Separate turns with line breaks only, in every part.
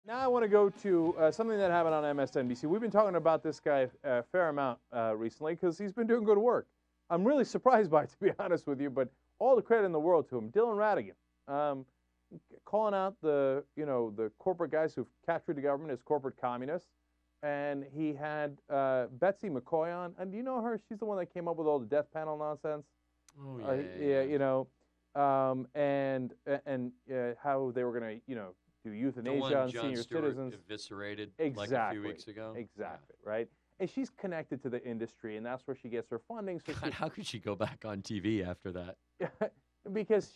Now I want to go to something that happened on MSNBC. We've been talking about this guy a fair amount recently because he's been doing good work. I'm really surprised by it, to be honest with you, but all the credit in the world to him. Dylan Ratigan, calling out the corporate guys who've captured the government as corporate communists, and he had Betsy McCaughey on. And do you know her? She's the one that came up with all the death panel nonsense.
Oh yeah.
You know, and how they were going to do euthanasia on senior citizens.
Eviscerated
exactly,
like a few weeks ago.
Exactly, right? And she's connected to the industry, and that's where she gets her funding. So
God, how could she go back on TV after that?
Because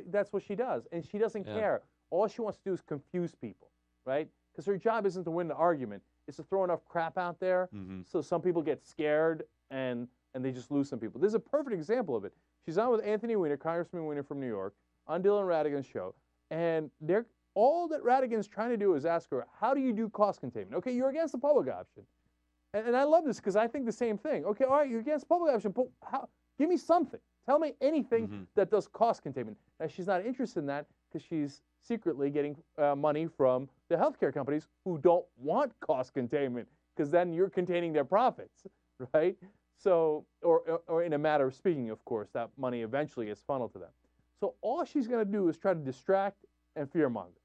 that's what she does, and she doesn't care. All she wants to do is confuse people, right? Because her job isn't to win the argument; it's to throw enough crap out there so some people get scared and they just lose some people. This is a perfect example of it. She's on with Anthony Weiner, Congressman Weiner from New York, on Dylan Ratigan's show, and all that Ratigan's trying to do is ask her, how do you do cost containment? Okay, you're against the public option. And I love this because I think the same thing. Okay, all right, you're against public option, but give me something. Tell me anything that does cost containment. Now, she's not interested in that because she's secretly getting money from the healthcare companies who don't want cost containment because then you're containing their profits, right? So, or in a matter of speaking, of course, that money eventually gets funneled to them. So all she's going to do is try to distract and fearmonger.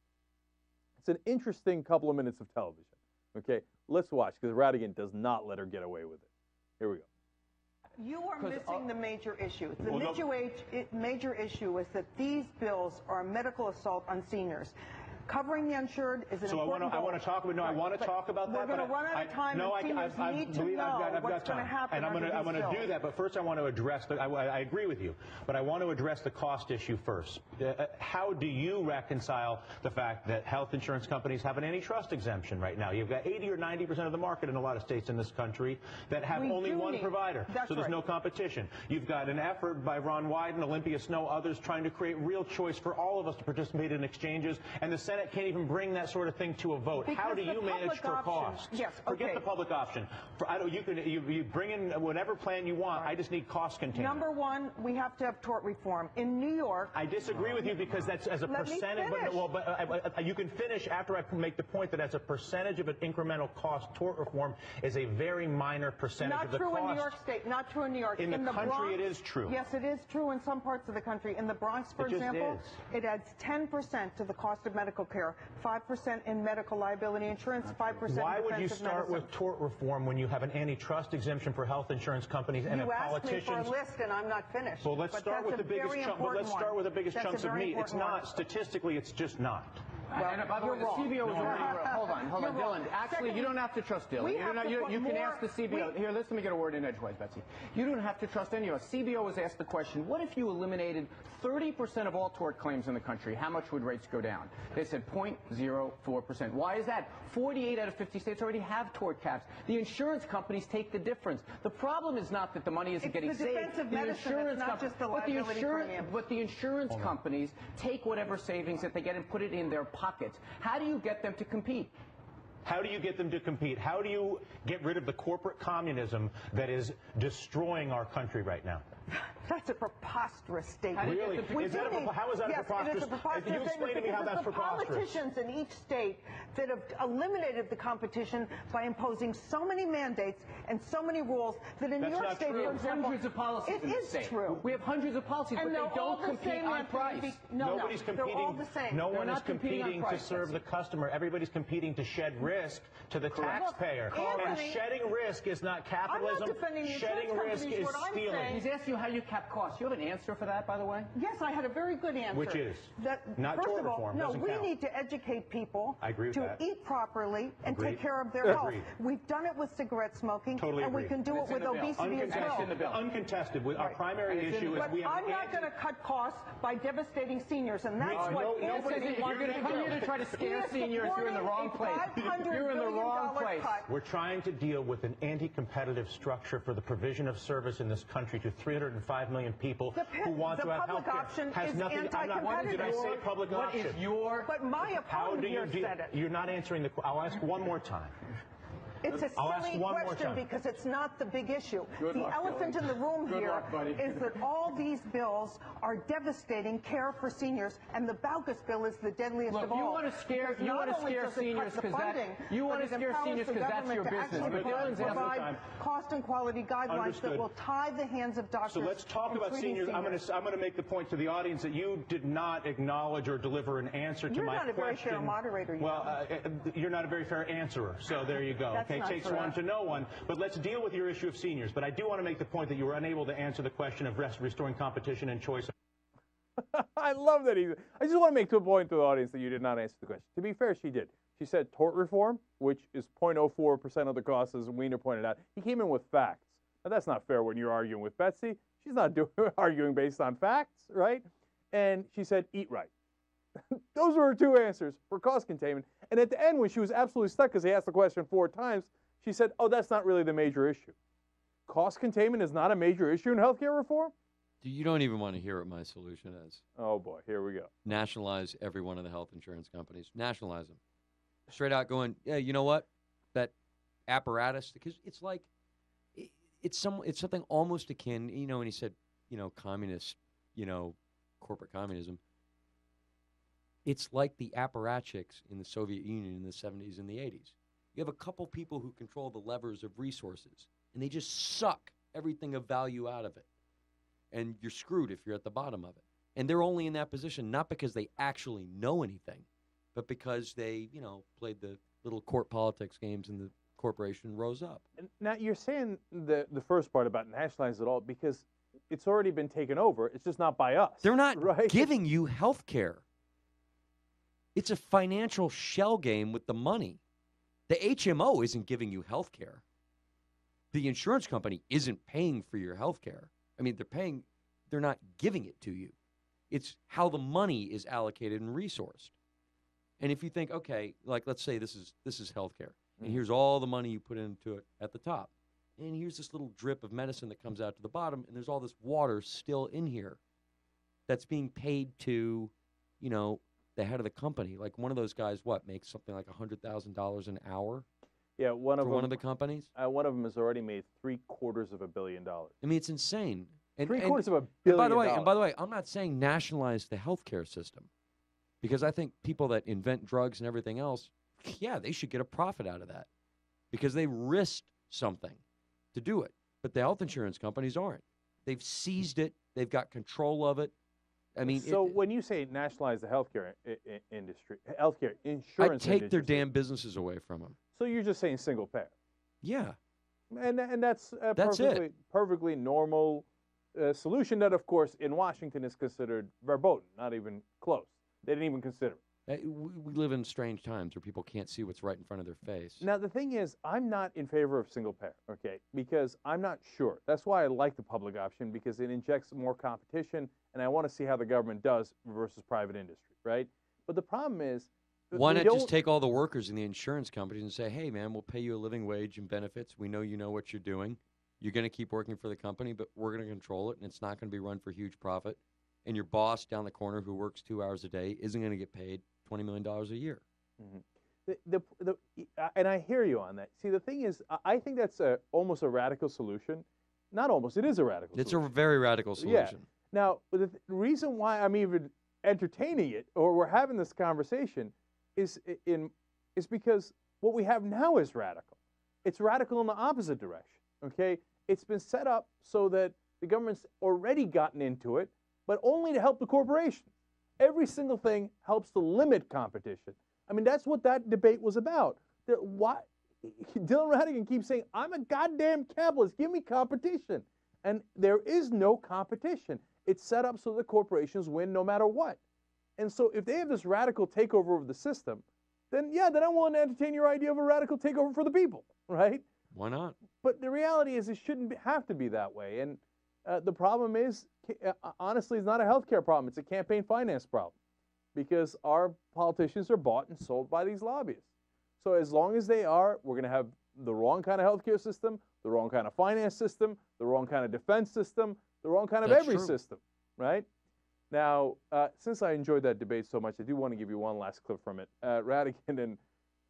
It's an interesting couple of minutes of television. Okay, let's watch because Ratigan does not let her get away with it. Here we go.
You are missing the major issue. The major issue is that these bills are a medical assault on seniors. Covering the uninsured is an important goal.
I want to talk about. No, I want to talk about that.
We're going to run out of time. No, seniors need to know what's going to happen.
And I'm going to do that. But first, I want to address. I agree with you, but I want to address the cost issue first. How do you reconcile the fact that health insurance companies have an antitrust exemption right now? You've got 80 or 90% of the market in a lot of states in this country that have only one provider, so there's no competition. You've got an effort by Ron Wyden, Olympia Snow, others trying to create real choice for all of us to participate in exchanges, and the Senate can't even bring that sort of thing to a vote. How do you manage for cost?
Yes,
Forget the public option. You bring in whatever plan you want. I just need cost containment.
Number one, we have to have tort reform. In New York...
I disagree with you because that's as a percentage... But you can finish after I make the point that as a percentage of an incremental cost, tort reform is a very minor percentage of the cost.
Not true in New York State. Not true in New York.
In the country,
Bronx,
it is true.
Yes, it is true in some parts of the country. In the Bronx, for example, it adds 10% to the cost of medical care, 5% in medical liability insurance, 5%
Why would you start with tort reform when you have an antitrust exemption for health insurance companies and politicians?
You asked me for a list, and I'm not finished.
Well, let's start with the biggest chunk. But let's start with the biggest chunks of meat. It's not statistically. It's just not.
Well, and by the way, the CBO was already... Hold on, Dylan. Actually, you don't have to trust Dylan. You can ask the CBO. Here, let me get a word in edgewise, Betsy. You don't have to trust any of us. CBO was asked the question, what if you eliminated 30% of all tort claims in the country? How much would rates go down? They said 0.04%. Why is that? 48 out of 50 states already have tort caps. The insurance companies take the difference. The problem is not that the money isn't getting saved.
The insurance
but the insurance companies take whatever savings that they get and put it in their pockets. How do you get them to compete?
How do you get them to compete? How do you get rid of the corporate communism that is destroying our country right now?
That's a preposterous statement.
Really? How is that preposterous?
It is a preposterous
you explain to me how that's preposterous.
Politicians in each state that have eliminated the competition by imposing so many mandates and so many rules that in New York State, for example,
hundreds of policies in the state.
True.
We have hundreds of policies, but they don't compete on price.
Nobody's competing.
They're all the same.
No one is competing to serve the customer. Everybody's competing to shed risk to the taxpayer. And shedding risk is not capitalism. Shedding risk is stealing.
He's asking you how you cap costs. You have an answer for that, by the way?
Yes, I had a very good answer.
Which is? Not tort reform.
No, we need to educate people
to
eat properly and take care of their health. We've done it with cigarette smoking, and we can do it with obesity as well.
Uncontested. Our primary issue is we have.
I'm not going to cut costs by devastating seniors, and that's what Anthony
You're going to come here to try to scare seniors. You're in the wrong place. You're in the wrong place.
We're trying to deal with an anti-competitive structure for the provision of service in this country to 305 million people who want to have health care.
Has nothing.
Did I say public option?
But my opponent here said it.
You're not answering the. I'll ask one more time.
It's a silly question because it's not the big issue. The elephant in the room here is that all these bills are devastating care for seniors, and the Baucus bill is the deadliest of all.
You want to scare seniors because that's your business. But Dylan's
provide cost and quality guidelines that will tie the hands of doctors.
So let's talk about seniors. I'm going to make the point to the audience that you did not acknowledge or deliver an answer to my question.
You're not a very fair moderator.
Well, you're not a very fair answerer. So there you go. Okay, takes one to know one. But let's deal with your issue of seniors. But I do want to make the point that you were unable to answer the question of restoring competition and choice.
I love that. I just want to make a point to the audience that you did not answer the question. To be fair, she did. She said tort reform, which is 0.04% of the cost, as Wiener pointed out. He came in with facts. Now, that's not fair when you're arguing with Betsy. She's not arguing based on facts, right? And she said eat right. Those were her two answers for cost containment. And at the end, when she was absolutely stuck because he asked the question 4 times, she said, oh, that's not really the major issue. Cost containment is not a major issue in healthcare reform?
You don't even want to hear what my solution is.
Oh, boy, here we go.
Nationalize every one of the health insurance companies. Nationalize them. Straight out going, yeah, you know what? That apparatus, because it's like, it's something almost akin, and he said, communist, corporate communism. It's like the apparatchiks in the Soviet Union in the 70s and the 80s. You have a couple people who control the levers of resources, and they just suck everything of value out of it. And you're screwed if you're at the bottom of it. And they're only in that position not because they actually know anything, but because they, played the little court politics games and the corporation rose up.
Now, you're saying the first part about nationalize it all because it's already been taken over. It's just not by us.
They're not giving you health care. It's a financial shell game with the money. The HMO isn't giving you health care. The insurance company isn't paying for your health care. I mean, they're not giving it to you. It's how the money is allocated and resourced. And if you think, okay, like let's say this is health care, and here's all the money you put into it at the top, and here's this little drip of medicine that comes out to the bottom, and there's all this water still in here that's being paid to, the head of the company. Like one of those guys, makes something like $100,000 an hour?
Yeah, one of
the companies.
One of them has already made $750 million.
I mean, it's insane. And,
$750 million.
And by the way, I'm not saying nationalize the healthcare system, because I think people that invent drugs and everything else, yeah, they should get a profit out of that, because they risked something to do it. But the health insurance companies aren't. They've seized it. They've got control of it. I mean,
so when you say nationalize the healthcare industry, healthcare insurance,
I take their damn businesses away from them.
So you're just saying single payer?
Yeah,
and that's perfectly normal solution that, of course, in Washington is considered verboten, not even close. They didn't even consider it.
We live in strange times where people can't see what's right in front of their face.
Now, the thing is, I'm not in favor of single payer, okay, because I'm not sure. That's why I like the public option, because it injects more competition, and I want to see how the government does versus private industry, right? But the problem is,
why not just take all the workers in the insurance companies and say, hey, man, we'll pay you a living wage and benefits. We know you know what you're doing. You're going to keep working for the company, but we're going to control it, and it's not going to be run for huge profit. And your boss down the corner who works 2 hours a day isn't going to get paid $20 million a year.
Mm-hmm. And I hear you on that. See, the thing is, I think that's almost a radical solution. Not almost, it is a radical solution.
It's a very radical solution.
Yeah. Now, the reason why I'm even entertaining it, or we're having this conversation, is because what we have now is radical. It's radical in the opposite direction, okay? It's been set up so that the government's already gotten into it, but only to help the corporations. Every single thing helps to limit competition. I mean, that's what that debate was about. Dylan Ratigan keeps saying, I'm a goddamn capitalist. Give me competition. And there is no competition. It's set up so the corporations win no matter what. And so if they have this radical takeover of the system, then yeah, then I'm willing to entertain your idea of a radical takeover for the people, right?
Why not?
But the reality is it shouldn't have to be that way. And the problem is, honestly, it's not a healthcare problem. It's a campaign finance problem, because our politicians are bought and sold by these lobbyists. So as long as they are, we're going to have the wrong kind of healthcare system, the wrong kind of finance system, the wrong kind of defense system, the wrong kind of every system, right? Now, since I enjoyed that debate so much, I do want to give you one last clip from it. Ratigan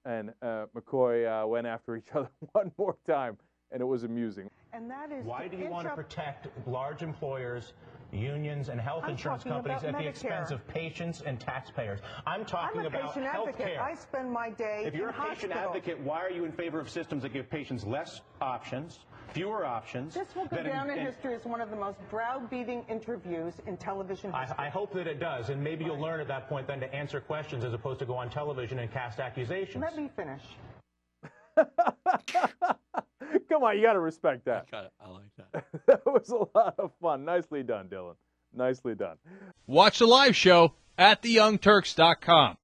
and McCoy went after each other one more time, and it was amusing.
And that is
why do you want to protect large employers, unions, and health insurance companies at the expense of patients and taxpayers? I'm talking about health care.
I spend my day
If you're a patient advocate, why are you in favor of systems that give patients less options, fewer options?
This will go down in history as one of the most browbeating interviews in television history.
I hope that it does, and maybe you'll learn at that point then to answer questions as opposed to go on television and cast accusations.
Let me finish.
Come on, you got to respect that.
I like that.
That was a lot of fun. Nicely done, Dylan. Nicely done.
Watch the live show at theyoungturks.com.